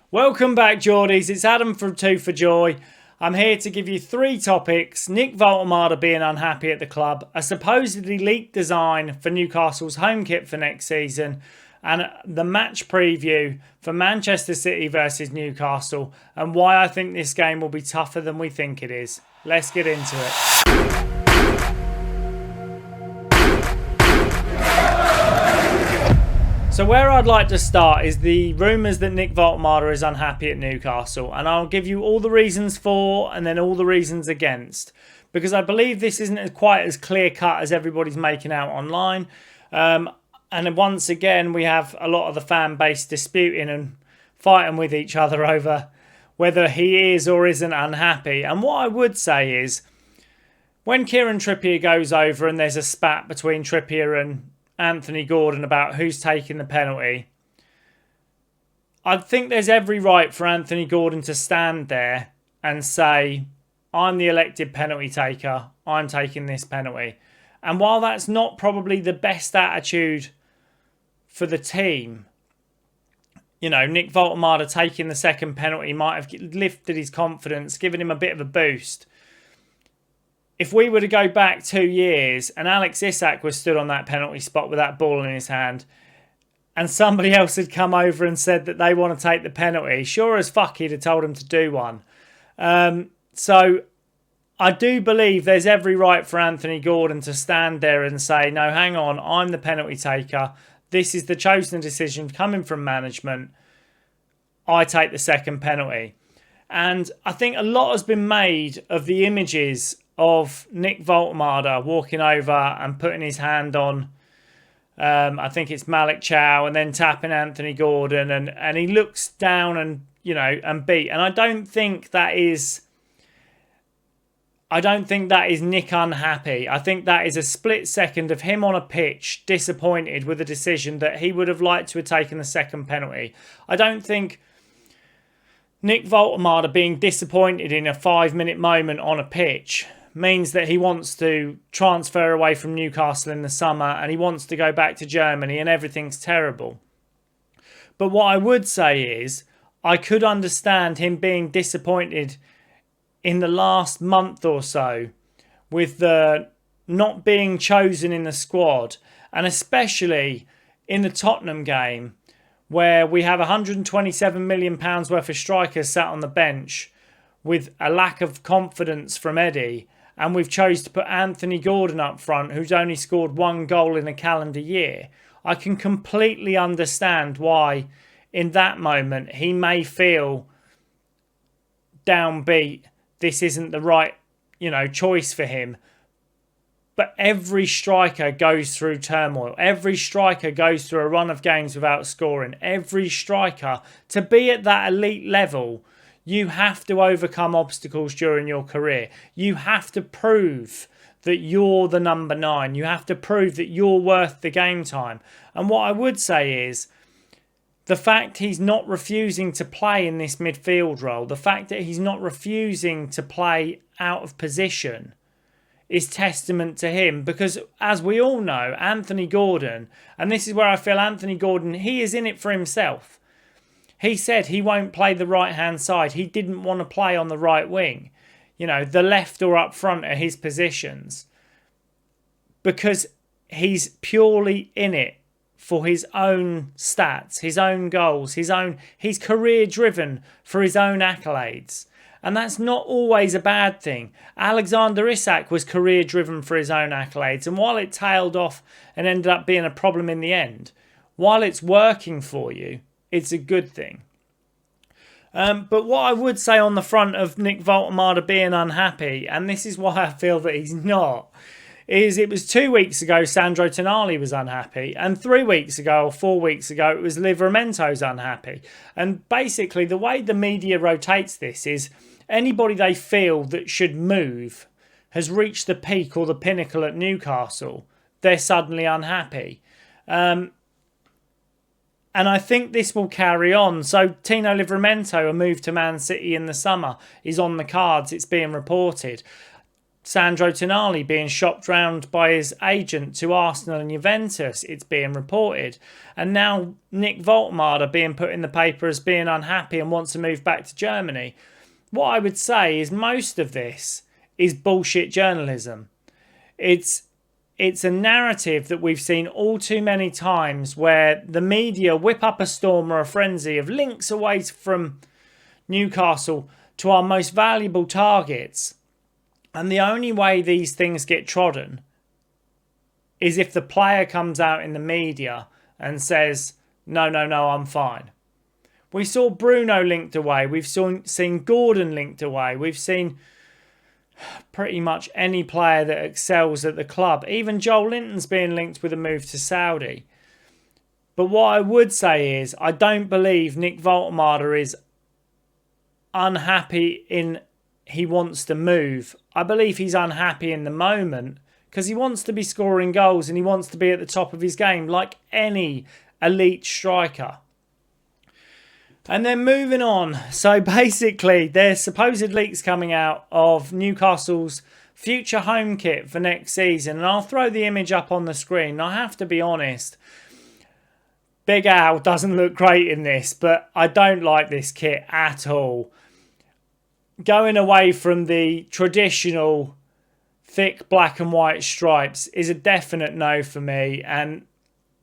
Welcome back, Geordies. It's Adam from Two for Joy. I'm here to give you three topics: Nick Voltemade being unhappy at the club, a supposedly leaked design for Newcastle's home kit for next season, and the match preview for Manchester City versus Newcastle, and why I think this game will be tougher than we think it is. Let's get into it. So where I'd like to start is the rumours that Nick Voltemade is unhappy at Newcastle, and I'll give you all the reasons for and then all the reasons against, because I believe this isn't quite as clear cut as everybody's making out online. And once again, we have a lot of the fan base disputing and fighting with each other over whether he is or isn't unhappy. And what I would say is, when Kieran Trippier goes over and there's a spat between Trippier and Anthony Gordon about who's taking the penalty, I think there's every right for Anthony Gordon to stand there and say, I'm the elected penalty taker, I'm taking this penalty. And while that's not probably the best attitude for the team, you know, Nick Voltemade taking the second penalty might have lifted his confidence, given him a bit of a boost. If we were to go back 2 years and Alex Isak was stood on that penalty spot with that ball in his hand, and somebody else had come over and said that they want to take the penalty, sure as fuck he'd have told him to do one. So I do believe there's every right for Anthony Gordon to stand there and say, no, hang on, I'm the penalty taker. This is the chosen decision coming from management. I take the second penalty. And I think a lot has been made of the images of Nick Voltemade walking over and putting his hand on, I think it's Malik Chow, and then tapping Anthony Gordon, and he looks down and, you know, and beat. And I don't think that is Nick unhappy. I think that is a split second of him on a pitch, disappointed with a decision that he would have liked to have taken the second penalty. I don't think Nick Voltemade being disappointed in a 5-minute moment on a pitch means that he wants to transfer away from Newcastle in the summer and he wants to go back to Germany and everything's terrible. But what I would say is, I could understand him being disappointed in the last month or so with the not being chosen in the squad, and especially in the Tottenham game where we have £127 million worth of strikers sat on the bench with a lack of confidence from Eddie, and we've chose to put Anthony Gordon up front, who's only scored 1 goal in a calendar year. I can completely understand why in that moment he may feel downbeat. This isn't the right, choice for him. But every striker goes through turmoil. Every striker goes through a run of games without scoring. Every striker, to be at that elite level, you have to overcome obstacles during your career. You have to prove that you're the number 9. You have to prove that you're worth the game time. And what I would say is, the fact he's not refusing to play in this midfield role, the fact that he's not refusing to play out of position, is testament to him, because as we all know, Anthony Gordon, and this is where I feel Anthony Gordon, he is in it for himself. He said he won't play the right-hand side. He didn't want to play on the right wing. The left or up front are his positions, because he's purely in it for his own stats, his own goals, he's career driven for his own accolades. And that's not always a bad thing. Alexander Isak was career driven for his own accolades. And while it tailed off and ended up being a problem in the end, while it's working for you, it's a good thing. But what I would say on the front of Nick Voltemade being unhappy, and this is why I feel that he's not, is it was 2 weeks ago Sandro Tonali was unhappy, and 3 weeks ago or 4 weeks ago it was Livramento's unhappy. And basically the way the media rotates this is anybody they feel that should move has reached the peak or the pinnacle at Newcastle, they're suddenly unhappy. And I think this will carry on. So Tino Livramento, a move to Man City in the summer, is on the cards. It's being reported. Sandro Tonali being shopped round by his agent to Arsenal and Juventus, it's being reported. And now Nick Voltemade being put in the paper as being unhappy and wants to move back to Germany. What I would say is most of this is bullshit journalism. It's a narrative that we've seen all too many times where the media whip up a storm or a frenzy of links away from Newcastle to our most valuable targets. And the only way these things get trodden is if the player comes out in the media and says, no, I'm fine. We saw Bruno linked away. We've seen Gordon linked away. We've seen pretty much any player that excels at the club. Even Joel Linton's being linked with a move to Saudi. But what I would say is I don't believe Nick Voltemade is unhappy in he wants to move. I believe he's unhappy in the moment because he wants to be scoring goals and he wants to be at the top of his game like any elite striker. And then moving on. So basically, there's supposed leaks coming out of Newcastle's future home kit for next season. And I'll throw the image up on the screen. I have to be honest. Big Al doesn't look great in this, but I don't like this kit at all. Going away from the traditional thick black and white stripes is a definite no for me. And,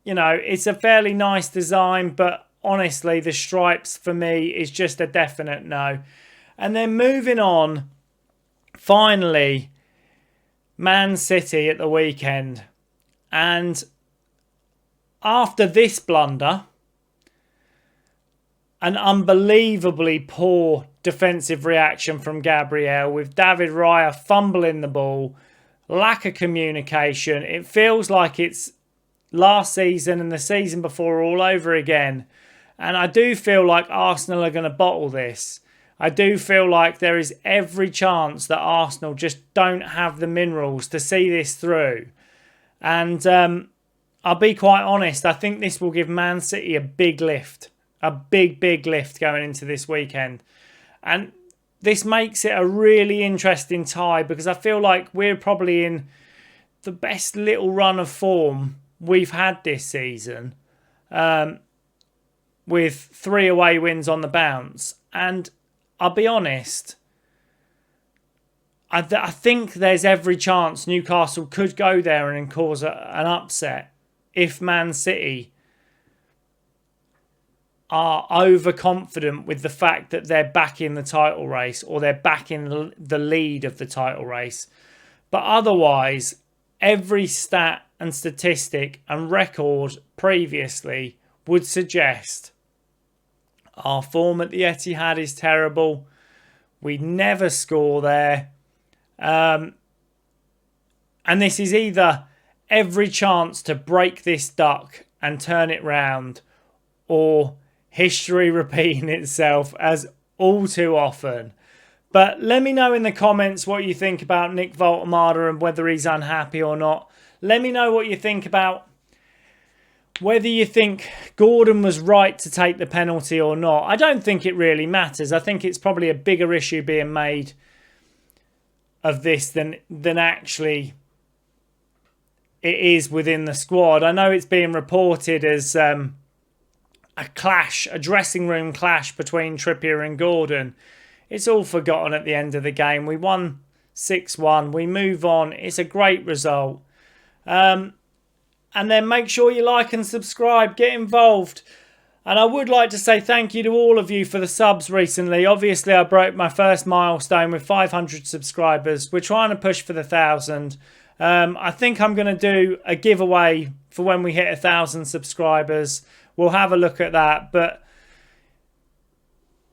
you know, it's a fairly nice design, but honestly, the stripes for me is just a definite no. And then moving on, finally, Man City at the weekend. And after this blunder, an unbelievably poor defensive reaction from Gabriel with David Raya fumbling the ball, lack of communication. It feels like it's last season and the season before all over again. And I do feel like Arsenal are going to bottle this. I do feel like there is every chance that Arsenal just don't have the minerals to see this through. And I'll be quite honest, I think this will give Man City a big lift. A big lift going into this weekend. And this makes it a really interesting tie because I feel like we're probably in the best little run of form we've had this season. With 3 away wins on the bounce. And I'll be honest, I think there's every chance Newcastle could go there and cause an upset if Man City are overconfident with the fact that they're back in the title race or they're back in the lead of the title race. But otherwise, every stat and statistic and record previously would suggest our form at the Etihad is terrible. We never score there. And this is either every chance to break this duck and turn it round, or history repeating itself as all too often. But let me know in the comments what you think about Nick Voltemade and whether he's unhappy or not. Let me know what you think about whether you think Gordon was right to take the penalty or not. I don't think it really matters. I think it's probably a bigger issue being made of this than actually it is within the squad. I know it's being reported as a clash, a dressing room clash between Trippier and Gordon. It's all forgotten at the end of the game. We won 6-1. We move on. It's a great result. And then make sure you like and subscribe. Get involved. And I would like to say thank you to all of you for the subs recently. Obviously, I broke my first milestone with 500 subscribers. We're trying to push for the 1,000. I think I'm going to do a giveaway for when we hit 1,000 subscribers. We'll have a look at that. But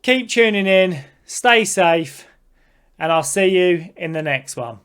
keep tuning in. Stay safe. And I'll see you in the next one.